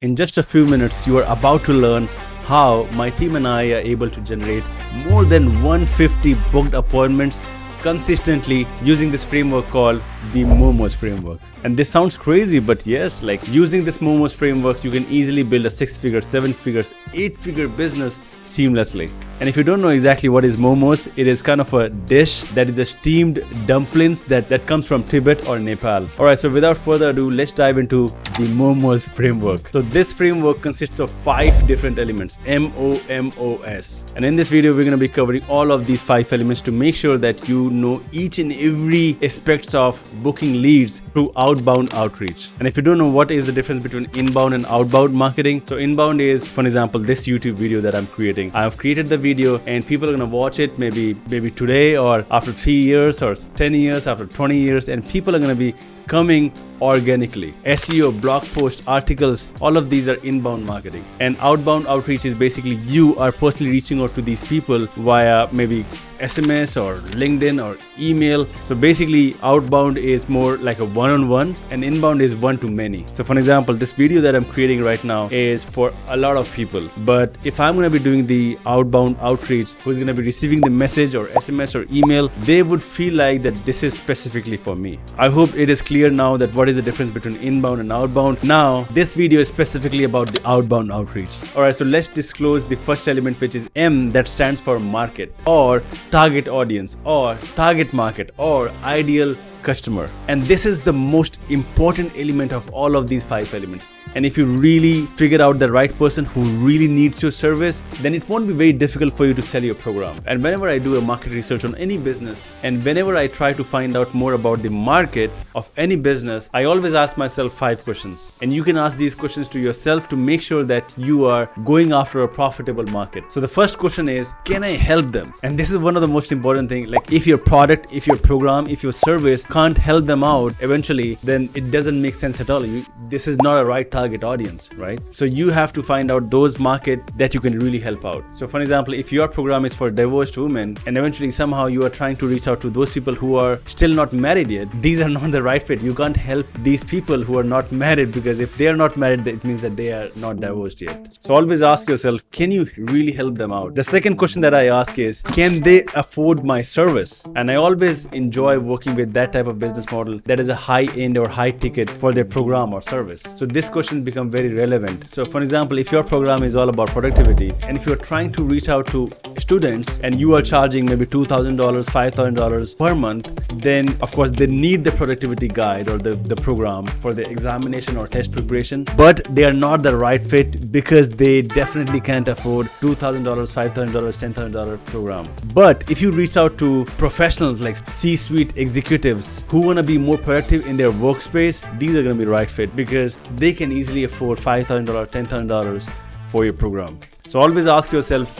In just a few minutes, you are about to learn how my team and I are able to generate more than 150 booked appointments consistently using this framework called the Momos Framework. And this sounds crazy, but yes, like using this Momos Framework, you can easily build a 6-figure, 7-figure, 8-figure business seamlessly. And if you don't know exactly what is momos, it is kind of a dish that is a steamed dumplings that comes from Tibet or Nepal. Alright, so without further ado, let's dive into the Momos Framework. So this framework consists of 5 different elements, M-O-M-O-S. And in this video, we're going to be covering all of these 5 elements to make sure that you know each and every aspects of booking leads through outbound outreach. And if you don't know what is the difference between inbound and outbound marketing, so inbound is, for example, this YouTube video that I'm creating. I have created the video and people are going to watch it maybe today or after 3 years or 10 years, after 20 years, and people are going to be coming organically. SEO, blog posts, articles, all of these are inbound marketing. And outbound outreach is basically you are personally reaching out to these people via maybe SMS or LinkedIn or email. So basically outbound is more like a one-on-one and inbound is one-to-many. So for example, this video that I'm creating right now is for a lot of people. But if I'm going to be doing the outbound outreach, who's going to be receiving the message or SMS or email, they would feel like that this is specifically for me. I hope it is clear now that what is the difference between inbound and outbound. Now, this video is specifically about the outbound outreach. Alright, so let's disclose the first element, which is M, that stands for market or target audience or target market or ideal customer. And this is the most important element of all of these 5 elements. And if you really figure out the right person who really needs your service, then it won't be very difficult for you to sell your program. And whenever I do a market research on any business and whenever I try to find out more about the market of any business, I always ask myself 5 questions. And you can ask these questions to yourself to make sure that you are going after a profitable market. So the first question is, can I help them? And this is one of the most important things. Like if your product, if your program, if your service can't help them out eventually, then it doesn't make sense at all. This is not a right target audience, right? So you have to find out those market that you can really help out. So for example, if your program is for divorced women and eventually somehow you are trying to reach out to those people who are still not married yet, these are not the right fit. You can't help these people who are not married, because if they are not married, it means that they are not divorced yet. So always ask yourself, can you really help them out? The second question that I ask is, can they afford my service? And I always enjoy working with that type of business model that is a high end or high ticket for their program or service. So this question becomes very relevant. So for example, if your program is all about productivity and if you're trying to reach out to students and you are charging maybe $2,000, $5,000 per month, then of course they need the productivity guide or the program for the examination or test preparation, but they are not the right fit because they definitely can't afford $2,000, $5,000, $10,000 program. But if you reach out to professionals like C-suite executives who want to be more productive in their workspace, these are going to be right fit because they can easily afford $5,000, $10,000 for your program. So always ask yourself,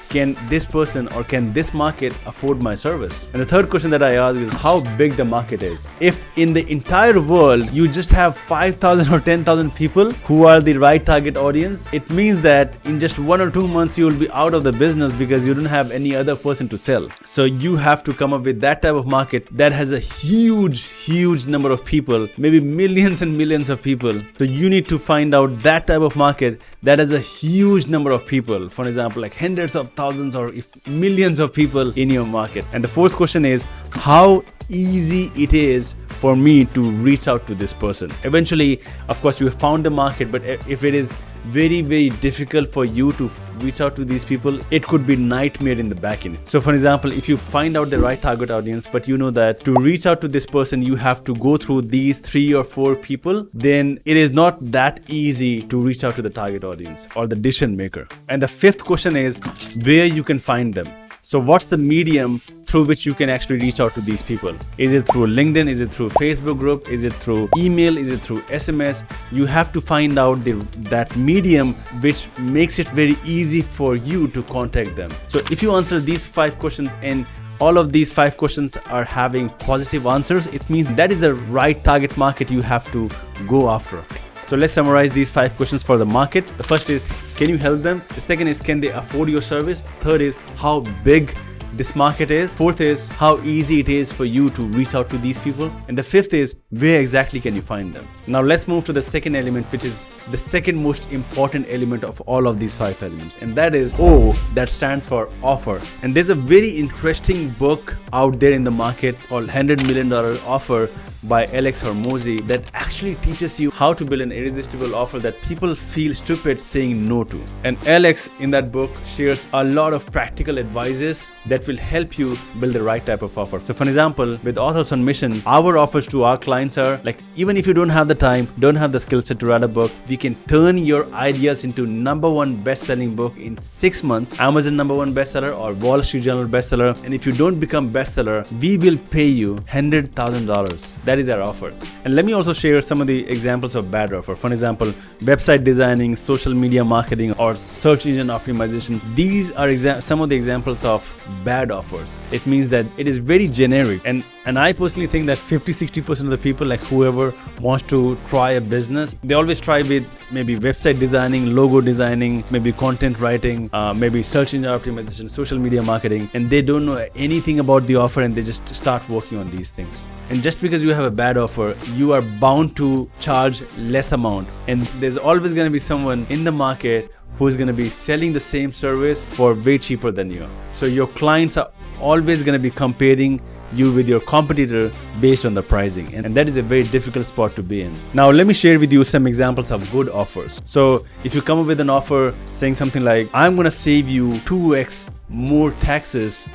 can this person or can this market afford my service? And the third question that I ask is how big the market is. If in the entire world you just have 5,000 or 10,000 people who are the right target audience, it means that in just 1 or 2 months you will be out of the business because you don't have any other person to sell. So you have to come up with that type of market that has a huge number of people, maybe millions and millions of people. So you need to find out that type of market that has a huge number of people. For example, like hundreds of thousands or if millions of people in your market. And the fourth question is how easy it is for me to reach out to this person. Eventually, of course, you have found the market, but if it is very difficult for you to reach out to these people, it could be nightmare in the back end. So for example, if you find out the right target audience, but you know that to reach out to this person, you have to go through these 3 or 4 people, then it is not that easy to reach out to the target audience or the decision maker. And the fifth question is where you can find them. So what's the medium through which you can actually reach out to these people? Is it through LinkedIn? Is it through Facebook group? Is it through email? Is it through SMS? You have to find out that medium which makes it very easy for you to contact them. So if you answer these 5 questions and all of these 5 questions are having positive answers, it means that is the right target market you have to go after. So let's summarize these 5 questions for the market. The first is, can you help them? The second is, can they afford your service? Third is, how big this market is. Fourth is how easy it is for you to reach out to these people. And the fifth is where exactly can you find them. Now let's move to the second element, which is the second most important element of all of these 5 elements. And that is O, that stands for offer. And there's a very interesting book out there in the market called $100 Million Offer by Alex Hormozi that actually teaches you how to build an irresistible offer that people feel stupid saying no to. And Alex in that book shares a lot of practical advices that will help you build the right type of offer. So for example, with Authors on Mission, our offers to our clients are like, even if you don't have the time, don't have the skill set to write a book, we can turn your ideas into #1 best-selling book in 6 months, Amazon #1 bestseller or Wall Street Journal bestseller. And if you don't become bestseller, we will pay you $100,000. That is our offer. And let me also share some of the examples of bad offer. For example, website designing, social media marketing, or search engine optimization. These are some of the examples of bad offers. It means that it is very generic. And I personally think that 50-60% of the people, like whoever wants to try a business, they always try with maybe website designing, logo designing, maybe content writing, maybe search engine optimization, social media marketing, and they don't know anything about the offer and they just start working on these things. And just because you have a bad offer, you are bound to charge less amount. And there's always going to be someone in the market who is going to be selling the same service for way cheaper than you. So your clients are always going to be comparing you with your competitor based on the pricing, and that is a very difficult spot to be in. Now let me share with you some examples of good offers. So if you come up with an offer saying something like, I'm going to save you 2x more taxes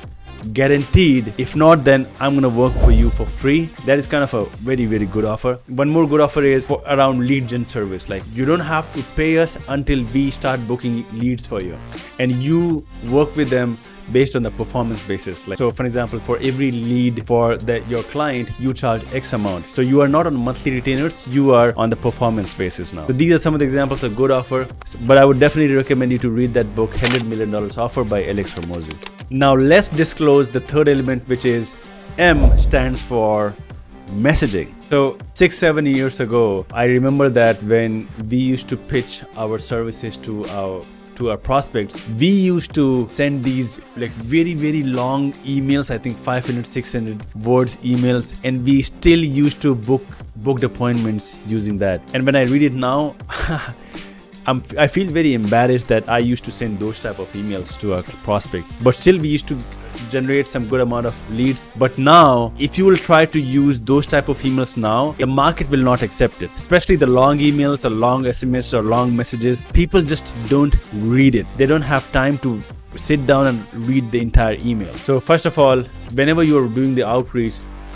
guaranteed, if not then I'm gonna work for you for free, that is kind of a very good offer. One more good offer is for around lead gen service. Like, you don't have to pay us until we start booking leads for you, and you work with them based on the performance basis. Like, so for example, for every lead for your client, you charge X amount. So you are not on monthly retainers, you are on the performance basis now. So these are some of the examples of good offer, but I would definitely recommend you to read that book, $100 Million Offer by Alex Hormozi. Now let's disclose the third element, which is M, stands for messaging. So 6-7 years ago, I remember that when we used to pitch our services to our prospects, we used to send these like very long emails, I think 500-600 words emails, and we still used to book appointments using that. And when I read it now, I feel very embarrassed that I used to send those type of emails to our prospects, but still we used to generate some good amount of leads. But now, if you will try to use those type of emails now, the market will not accept it, especially the long emails or long SMS or long messages. People just don't read it. They don't have time to sit down and read the entire email. So first of all, whenever you are doing the outreach,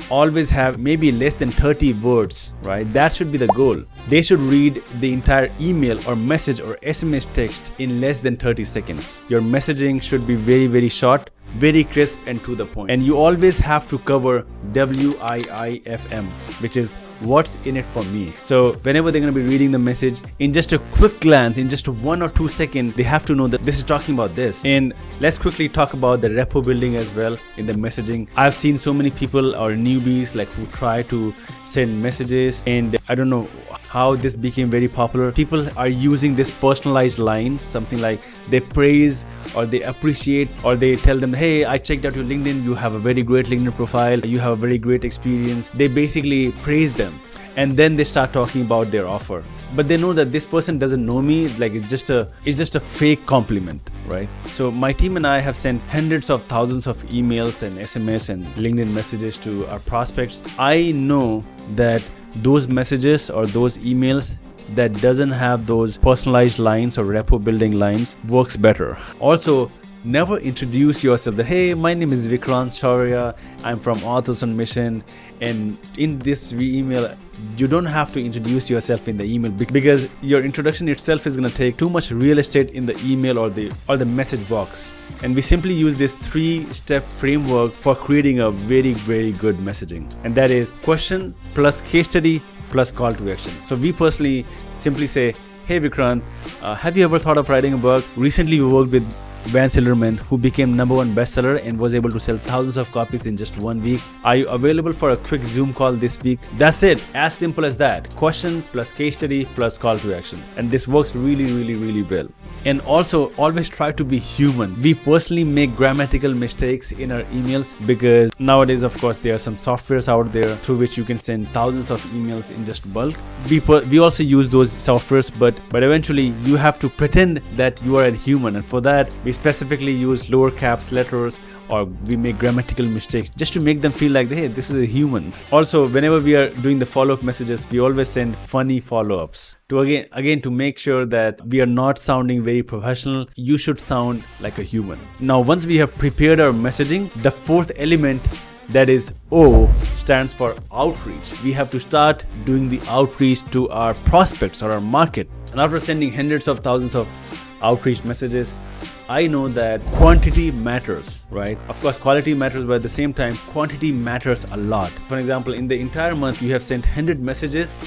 always have maybe less than 30 words, right? That should be the goal. They should read the entire email or message or SMS text in less than 30 seconds. Your messaging should be very short, very crisp and to the point. And you always have to cover WIIFM, which is what's in it for me. So whenever they're going to be reading the message, in just a quick glance, in just 1 or 2 seconds, they have to know that this is talking about this. And let's quickly talk about the repo building as well in the messaging. I've seen so many people or newbies like who try to send messages, and I don't know how this became very popular. People are using this personalized lines, something like they praise or they appreciate, or they tell them, hey, I checked out your LinkedIn, you have a very great LinkedIn profile, you have a very great experience. They basically praise them, and then they start talking about their offer. But they know that this person doesn't know me, like it's just a fake compliment, right? So my team and I have sent hundreds of thousands of emails and SMS and LinkedIn messages to our prospects. I know that those messages or those emails that doesn't have those personalized lines or repo building lines works better. Also, never introduce yourself that, hey, my name is Vikrant Shaurya, I'm from Authors on Mission, and in this email, you don't have to introduce yourself in the email because your introduction itself is going to take too much real estate in the email or the message box. And we simply use this 3-step framework for creating a very good messaging, and that is question plus case study plus call to action. So we personally simply say, hey Vikrant, have you ever thought of writing a book? Recently we worked with Van Silverman, who became #1 bestseller and was able to sell thousands of copies in just 1 week. Are you available for a quick Zoom call this week? That's it. As simple as that. Question plus case study plus call to action. And this works really well. And also, always try to be human. We personally make grammatical mistakes in our emails because nowadays, of course, there are some softwares out there through which you can send thousands of emails in just bulk. We also use those softwares, but eventually you have to pretend that you are a human, and for that we specifically use lower caps letters, or we make grammatical mistakes just to make them feel like, hey, this is a human. Also, whenever we are doing the follow-up messages, we always send funny follow-ups to again to make sure that we are not sounding very professional. You should sound like a human. Now, once we have prepared our messaging, the fourth element, that is O, stands for outreach. We have to start doing the outreach to our prospects or our market. And after sending hundreds of thousands of outreach messages, I know that quantity matters, right? Of course, quality matters, but at the same time, quantity matters a lot. For example, in the entire month, you have sent 100 messages,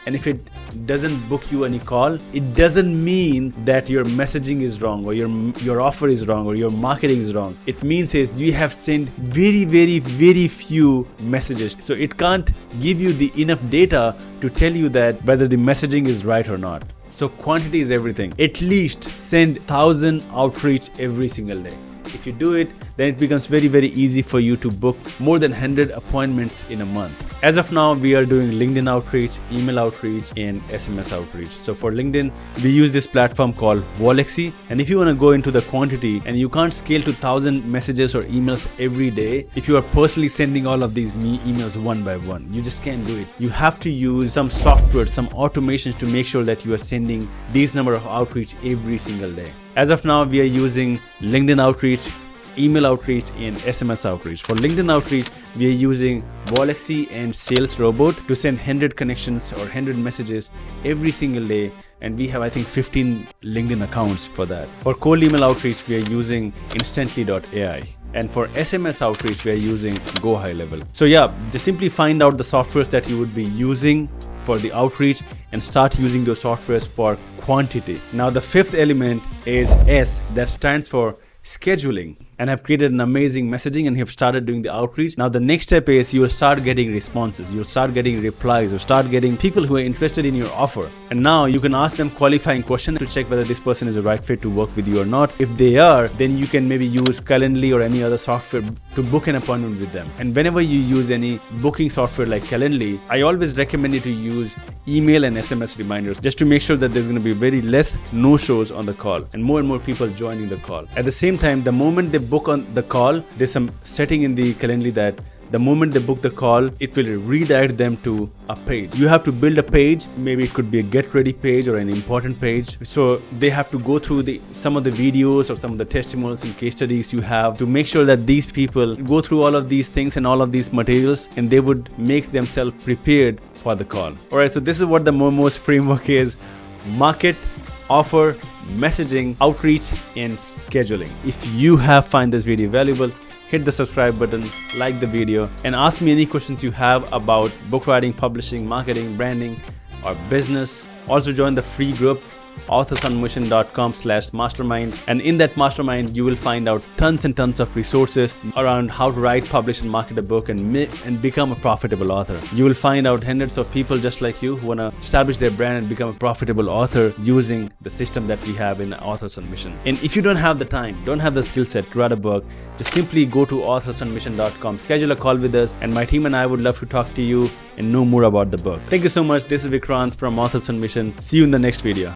and if it doesn't book you any call, it doesn't mean that your messaging is wrong, or your offer is wrong, or your marketing is wrong. It means is you have sent very few messages. So it can't give you the enough data to tell you that whether the messaging is right or not. So quantity is everything. At least send 1,000 outreach every single day. If you do it, then it becomes very easy for you to book more than 100 appointments in a month. As of now, we are doing LinkedIn outreach, email outreach, and SMS outreach. So for LinkedIn, we use this platform called Volexy. And if you want to go into the quantity and you can't scale to 1,000 messages or emails every day, if you are personally sending all of these emails one by one, you just can't do it. You have to use some software, some automations to make sure that you are sending these number of outreach every single day. As of now, we are using LinkedIn outreach, email outreach, and SMS outreach. For LinkedIn outreach, we are using Volexy and Sales Robot to send 100 connections or 100 messages every single day. And we have, I think, 15 LinkedIn accounts for that. For cold email outreach, we are using Instantly.ai. And for SMS outreach, we are using Go High Level. So yeah, just simply find out the softwares that you would be using for the outreach and start using those softwares for quantity. Now, the fifth element is S, that stands for scheduling. And I've created an amazing messaging and have started doing the outreach. Now the next step is you will start getting responses, you'll start getting replies, you'll start getting people who are interested in your offer. And now you can ask them qualifying questions to check whether this person is a right fit to work with you or not. If they are, then you can maybe use Calendly or any other software to book an appointment with them. And whenever you use any booking software like Calendly, I always recommend you to use email and SMS reminders just to make sure that there's going to be very less no-shows on the call and more people joining the call. At the same time, the moment they book on the call, there's some setting in the Calendly that the moment they book the call, it will redirect them to a page. You have to build a page. Maybe it could be a get ready page or an important page. So they have to go through some of the videos or some of the testimonials and case studies you have to make sure that these people go through all of these things and all of these materials, and they would make themselves prepared for the call. All right, so this is what the Momos framework is: market, offer, messaging, outreach, and scheduling. If you have find this video valuable, hit the subscribe button, like the video, and ask me any questions you have about book writing, publishing, marketing, branding, or business. Also join the free group authorsonmission.com/mastermind, and in that mastermind you will find out tons and tons of resources around how to write, publish, and market a book and become a profitable author. You will find out hundreds of people just like you who want to establish their brand and become a profitable author using the system that we have in Authors on Mission. And if you don't have the time, don't have the skill set to write a book, just simply go to authorsonmission.com, schedule a call with us, and my team and I would love to talk to you and know more about the book. Thank you so much. This is Vikrant from Authors on Mission. See you in the next video.